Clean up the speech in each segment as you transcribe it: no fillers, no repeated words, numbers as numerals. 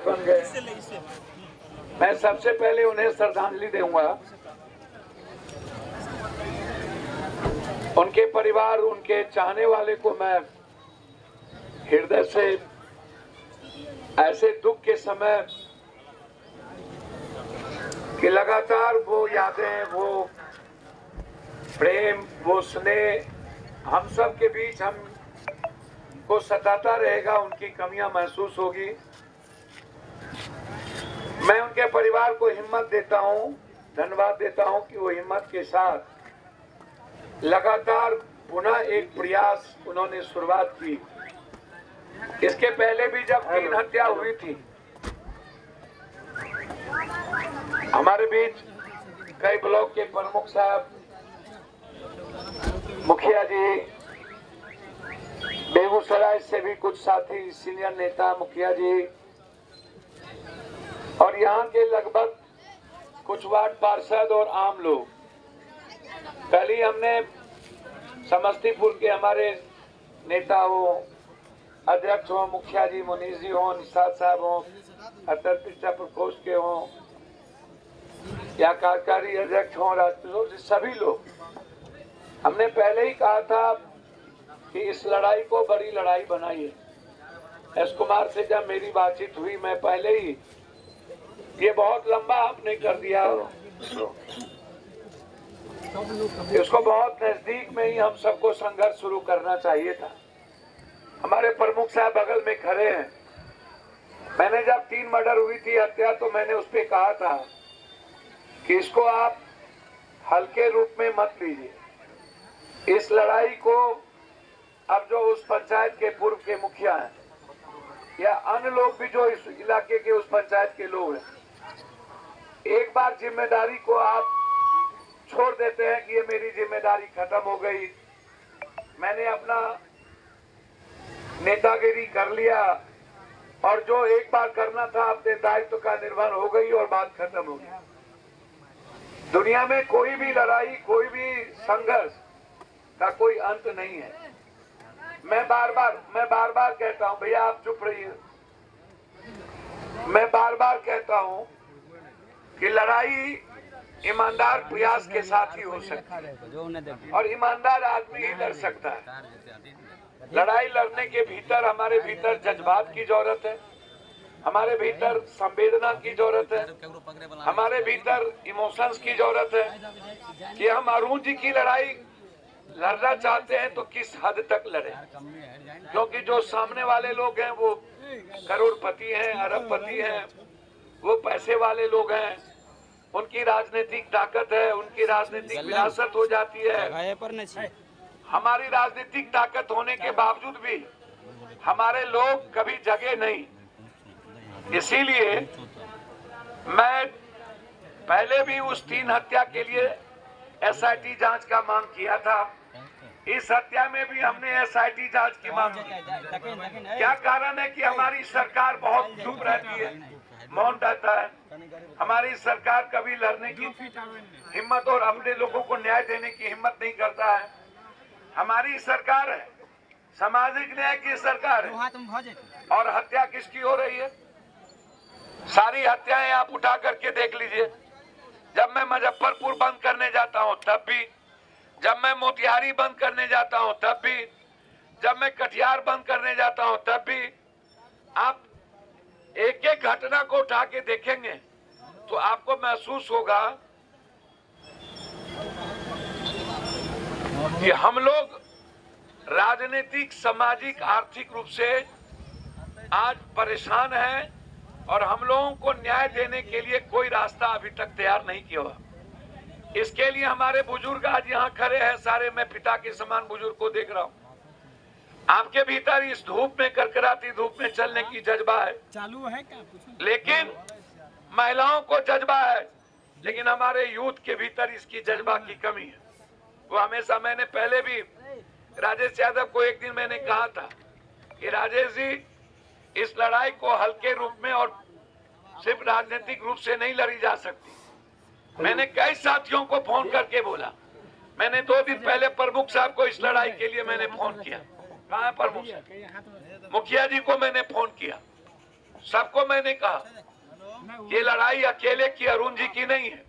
बन गए। मैं सबसे पहले उन्हें श्रद्धांजलि दूंगा। उनके परिवार, उनके चाहने वाले को मैं हृदय से ऐसे दुख के समय कि लगातार वो यादें, वो प्रेम, वो स्नेह हम सब के बीच हमको सताता रहेगा, उनकी कमियां महसूस होगी। मैं उनके परिवार को हिम्मत देता हूं, धन्यवाद देता हूं कि वो हिम्मत के साथ लगातार पुनः एक प्रयास उन्होंने शुरुआत की। इसके पहले भी जब 3 हत्या हुई थी, हमारे बीच कई ब्लॉक के प्रमुख साहब, मुखिया जी, बेगूसराय से भी कुछ साथी, सीनियर नेता, मुखिया जी, और यहाँ के लगभग कुछ वार्ड पार्षद और आम लोग। कल ही हमने समस्तीपुर के हमारे नेता हो, अध्यक्ष हो, मुखिया जी, मुनीष जी हो, निषाद साहब हो, अतर पिछड़ा प्रकोष्ठ के हो या कार्यकारी अध्यक्ष हो, राष्ट्रीय, सभी लोग, हमने पहले ही कहा था कि इस लड़ाई को बड़ी लड़ाई बनाइए। एस कुमार से जब मेरी बातचीत हुई, मैं पहले ही, ये बहुत लंबा आपने कर दिया, इसको बहुत नजदीक में ही हम सबको संघर्ष शुरू करना चाहिए था। हमारे प्रमुख साहब बगल में खड़े हैं। मैंने जब 3 मर्डर हुई थी, हत्या, तो मैंने उस पर कहा था कि इसको आप हल्के रूप में मत लीजिए। इस लड़ाई को अब जो उस पंचायत के पूर्व के मुखिया हैं या अन्य लोग भी जो इस इलाके के उस पंचायत के लोग हैं, एक बार जिम्मेदारी को आप छोड़ देते हैं कि ये मेरी जिम्मेदारी खत्म हो गई, मैंने अपना नेतागिरी कर लिया और जो एक बार करना था अपने दायित्व का निर्वहन हो गई और बात खत्म हो गई। दुनिया में कोई भी लड़ाई, कोई भी संघर्ष का कोई अंत नहीं है। मैं बार बार कहता हूं, भैया आप चुप रहिए। मैं बार बार कहता हूं कि लड़ाई ईमानदार प्रयास के साथ ही हो सकती है और ईमानदार आदमी ही लड़ सकता है। लड़ाई लड़ने के भीतर हमारे भीतर जज्बात की जरूरत है, हमारे भीतर संवेदना की जरूरत है, हमारे भीतर इमोशंस की जरूरत है कि हम अरुण जी की लड़ाई लड़ना चाहते हैं तो किस हद तक लड़े, क्योंकि जो सामने वाले लोग हैं वो करोड़पति हैं, अरबपति हैं, वो पैसे वाले लोग हैं, उनकी राजनीतिक ताकत है, उनकी राजनीतिक विरासत हो जाती है। हमारी राजनीतिक ताकत होने के बावजूद भी हमारे लोग कभी जगे नहीं। इसीलिए मैं पहले भी उस 3 हत्या के लिए एसआईटी जांच का मांग किया था। इस हत्या में भी हमने एसआईटी जांच की मांग की। क्या कारण है कि हमारी सरकार बहुत चुप रहती है, मौन रहता है। हमारी सरकार कभी लड़ने की हिम्मत और अपने लोगों को न्याय देने की हिम्मत नहीं करता है। हमारी सरकार है, सामाजिक न्याय की सरकार है, और हत्या किसकी हो रही है? सारी हत्याएं आप उठा करके देख लीजिए। जब मैं मुजफ्फरपुर बंद करने जाता हूं तब भी, जब मैं मोतिहारी बंद करने जाता हूं तब भी, जब मैं कटिहार बंद करने जाता हूं तब भी, आप एक एक घटना को उठा के देखेंगे तो आपको महसूस होगा कि हम लोग राजनीतिक, सामाजिक, आर्थिक रूप से आज परेशान हैं और हम लोगों को न्याय देने के लिए कोई रास्ता अभी तक तैयार नहीं किया हुआ। इसके लिए हमारे बुजुर्ग आज यहाँ खड़े हैं सारे। मैं पिता के समान बुजुर्ग को देख रहा हूँ। आपके भीतर इस धूप में, करकराती धूप में चलने की जज्बा है, चालू है क्या? लेकिन महिलाओं को जज्बा है, लेकिन हमारे यूथ के भीतर इसकी जज्बा की कमी है। वो हमेशा, मैंने पहले भी राजेश यादव को एक दिन मैंने कहा था कि राजेश जी, इस लड़ाई को हल्के रूप में और सिर्फ राजनीतिक रूप से नहीं लड़ी जा सकती। मैंने कई साथियों को फोन करके बोला। मैंने 2 दिन पहले प्रमुख साहब को इस लड़ाई के लिए मैंने फोन किया। कहाँ है प्रमुख साहब? मुखिया जी को मैंने फोन किया। सबको मैंने कहा ये लड़ाई अकेले की अरुण जी की नहीं है,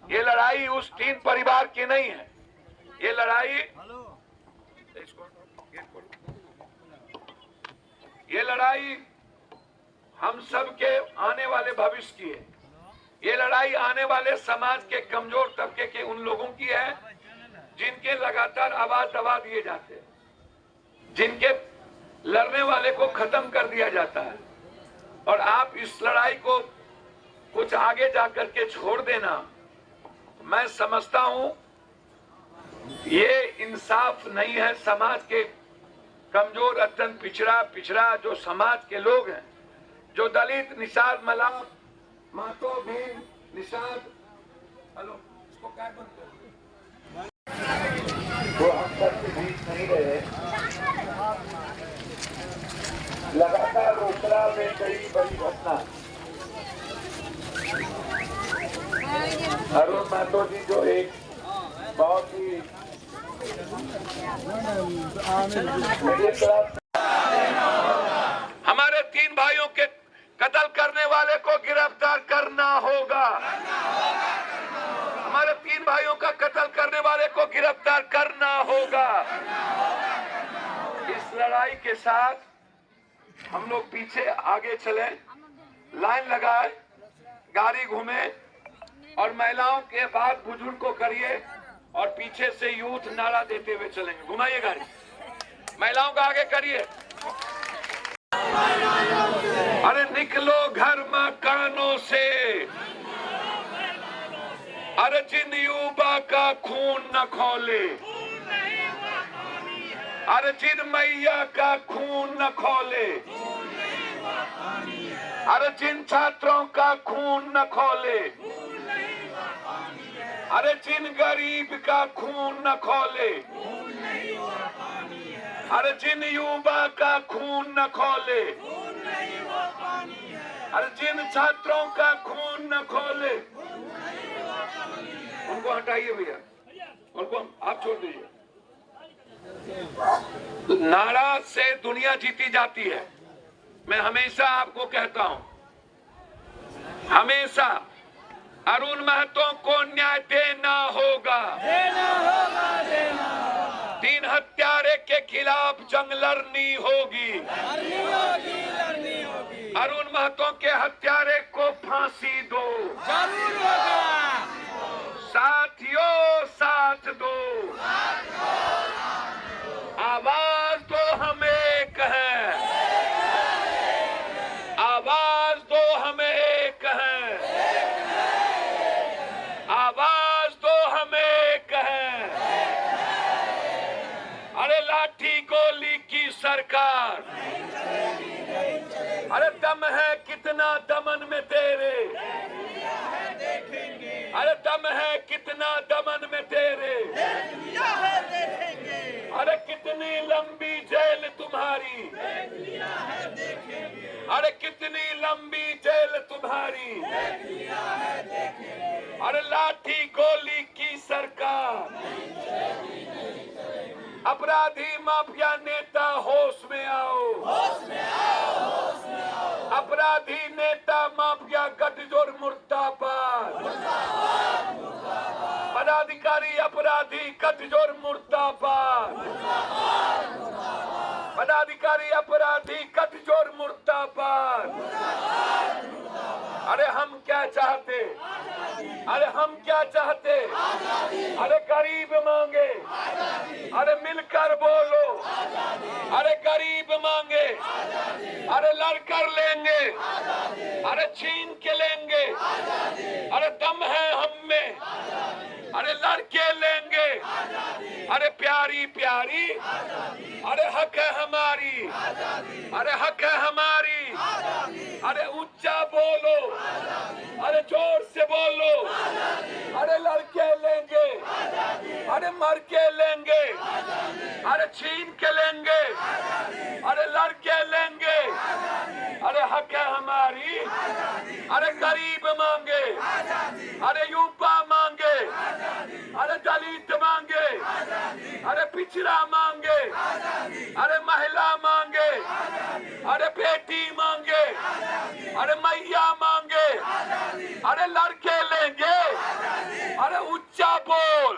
ये लड़ाई उस 3 परिवार की नहीं है, ये लड़ाई हम सब के आने वाले भविष्य की है। ये लड़ाई आने वाले समाज के कमजोर तबके के उन लोगों की है जिनके लगातार आवाज दबा दिए जाते हैं, जिनके लड़ने वाले को खत्म कर दिया जाता है। और आप इस लड़ाई को कुछ आगे जाकर के छोड़ देना, मैं समझता हूं ये इंसाफ नहीं है। समाज के कमजोर, अत्यंत पिछड़ा जो समाज के लोग हैं, जो दलित, निषाद, मलाह, महतो, भील, निषाद, हेलो इसको क्या बोलते हैं, वो हम सबके बीच नहीं रहे। लगातार रोसड़ा में कई बड़ी घटना, अरुण महतो जी जो एक बहुत ही हमारे 3 भाइयों के कत्ल करने वाले को गिरफ्तार करना होगा। हमारे 3 भाइयों का कत्ल करने वाले को गिरफ्तार करना होगा। इस लड़ाई के साथ हम लोग पीछे आगे चले, लाइन लगाए, गाड़ी घूमे और महिलाओं के बाद बुजुर्ग को करिए और पीछे से यूथ नारा देते हुए चलेंगे। घुमाइए गाड़ी, महिलाओं का आगे करिए। अरे निकलो घर मकानों से, अरे जिन युवा का खून न खोले, अरे जिन मैया का खून न खोले, अरे जिन छात्रों का खून न खोले, अरे जिन गरीब का खून न खोले, अरे जिन युवा का खून न खोले, अरे जिन छात्रों का खून न खोले, उनको हटाइए भैया, उनको आप छोड़ दीजिए। नारा से दुनिया जीती जाती है। मैं हमेशा आपको कहता हूं, हमेशा अरुण महतो को न्याय देना होगा, देना होगा, देना। 3 हत्यारे के खिलाफ जंग लड़नी होगी, लड़नी होगी। अरुण महतो के हत्यारे को फांसी दो, जरूर होगा। साथियों साथ दो, आवाज दो हम एक हैं, आवाज दो हम एक हैं, आवाज दो हम एक हैं। अरे लाठी गोली की सरकार, अरे दम है कितना दमन में तेरे, अरे दम है कितना दमन में तेरे, अरे कितनी लंबी जेल तुम्हारी, अरे कितनी लंबी जेल तुम्हारी, अरे लाठी गोली की सरकार। अपराधी माफिया नेता होश में आओ, होश में आओ, होश में आओ। अपराधी नेता माफिया गठजोड़ मुर्दाबाद, पदाधिकारी अपराधी गठजोड़ मुर्दाबाद, पदाधिकारी अपराधी गठजोड़ मुर्दाबाद। अरे हम क्या चाहते, अरे हम क्या चाहते, अरे गरीब मांगे, अरे मिलकर बोलो, अरे गरीब मांगे, अरे लड़कर लेंगे, अरे छीन के लेंगे, अरे दम है हम में, अरे लड़के लेंगे, अरे प्यारी प्यारी, अरे हक है हमारी, अरे हक है हमारी, अरे ऊंचा बोलो, अरे जोर से बोलो, अरे लड़के लेंगे, अरे मर के लेंगे, अरे छीन के लेंगे, अरे लड़के लेंगे, अरे हक है हमारी, अरे गरीब मांगे, अरे युवा मांगे, अरे दलित मांगे, अरे पिछड़ा मांगे, अरे महिला मांगे, अरे बेटी मांगे, अरे मैया मांगे, अरे लड़के लेंगे, अरे ऊंचा बोल,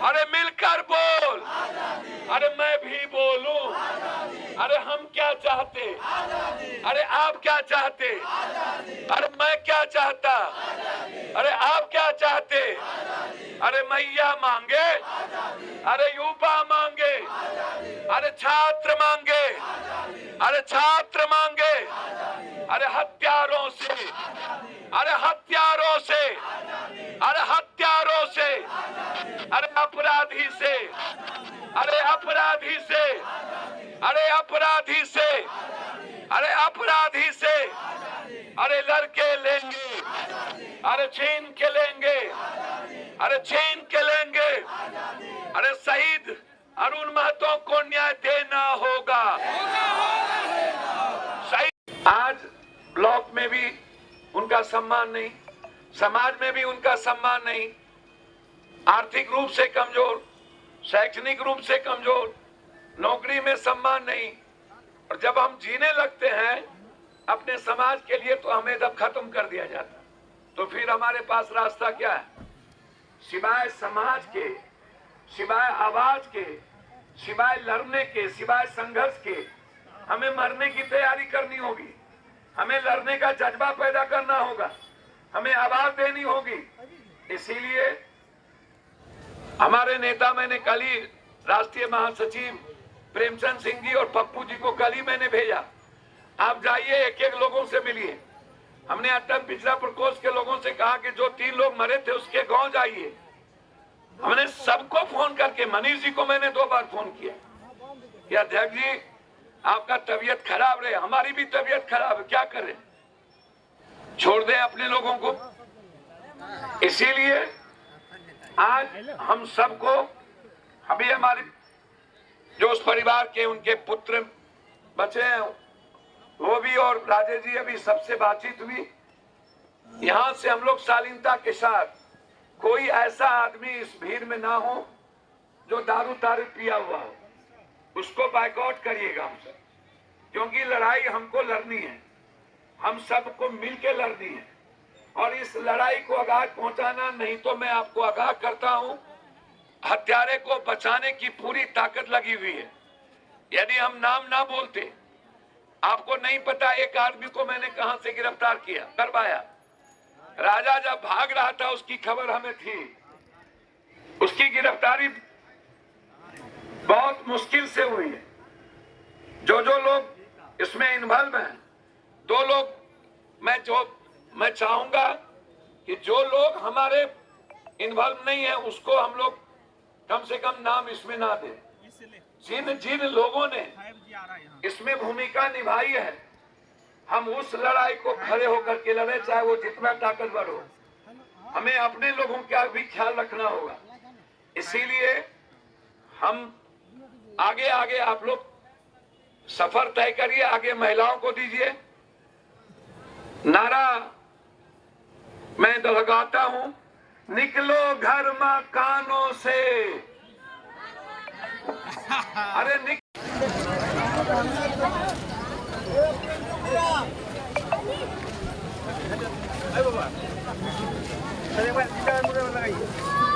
अरे मिलकर बोल, अरे मैं भी बोलूं, अरे हम क्या चाहते, अरे आप क्या चाहते, अरे मैं क्या चाहता, अरे आप क्या चाहते, अरे मैया मांगे, अरे युवा मांगे, अरे छात्र मांगे, अरे छात्र मांगे, अरे हत्यारों से, अरे हत्यारों से, अरे हत्यारों से, अरे अपराधी से, अरे अपराधी से, अरे अपराधी से, अरे अपराधी से, अरे लड़के लेंगे, अरे छीन के लेंगे, अरे छीन के लेंगे, अरे शहीद अरुण महतो को न्याय देना होगा। शहीद आज ब्लॉक में भी उनका सम्मान नहीं, समाज में भी उनका सम्मान नहीं, आर्थिक रूप से कमजोर, शैक्षणिक रूप से कमजोर, नौकरी में सम्मान नहीं। और जब हम जीने लगते हैं अपने समाज के लिए तो हमें जब खत्म कर दिया जाता, तो फिर हमारे पास रास्ता क्या है? सिवाय समाज के, सिवाय आवाज के, सिवाय लड़ने के, सिवाय संघर्ष के, हमें मरने की तैयारी करनी होगी, हमें लड़ने का जज्बा पैदा करना होगा, हमें आवाज देनी होगी। इसीलिए हमारे नेता, मैंने कल ही राष्ट्रीय महासचिव प्रेमचंद सिंह जी और पप्पू जी को कल ही मैंने भेजा, आप जाइए एक एक लोगों से मिलिए। हमने अटल पिछड़ा प्रकोष्ठ के लोगों से कहा कि जो 3 लोग मरे थे उसके गांव जाइए। हमने सबको फोन करके, मनीष जी को मैंने 2 बार फोन किया कि अध्यक्ष जी आपका तबीयत खराब रहे, हमारी भी तबीयत खराब है, क्या करें, छोड़ दें अपने लोगों को। इसीलिए आज हम सबको, अभी हमारे जो उस परिवार के उनके पुत्र बचे हैं वो भी, और राजेश जी अभी सबसे बातचीत हुई, यहां से हम लोग शालीनता के साथ, कोई ऐसा आदमी इस भीड़ में ना हो जो दारू तारू पिया हुआ हो, उसको बाइकआउट करिएगा हमसे, क्योंकि लड़ाई हमको लड़नी है, हम सबको मिलके लड़नी है। और इस लड़ाई को आगाह पहुंचाना, नहीं तो मैं आपको आगाह करता हूं, हत्यारे को बचाने की पूरी ताकत लगी हुई है। यदि हम नाम ना बोलते, आपको नहीं पता एक आदमी को मैंने कहां से गिरफ्तार किया, करवाया, राजा जब भाग रहा था उसकी खबर हमें थी, उसकी गिरफ्तारी बहुत मुश्किल से हुई है। जो लोग इसमें इन्वॉल्व हैं, 2 लोग, मैं चाहूंगा कि जो लोग हमारे इन्वॉल्व नहीं है उसको हम लोग कम से कम नाम इसमें ना दें। जिन लोगों ने इसमें भूमिका निभाई है, हम उस लड़ाई को खड़े होकर के लड़े, चाहे वो जितना ताकतवर हो। हमें अपने लोगों का भी ख्याल रखना होगा। इसीलिए हम आगे आगे, आप लोग सफर तय करिए, आगे महिलाओं को दीजिए। नारा मैं लगाता हूं, निकलो घर मकानों से, अरे Ayo, Bapak. Saya buat kita mula lagi.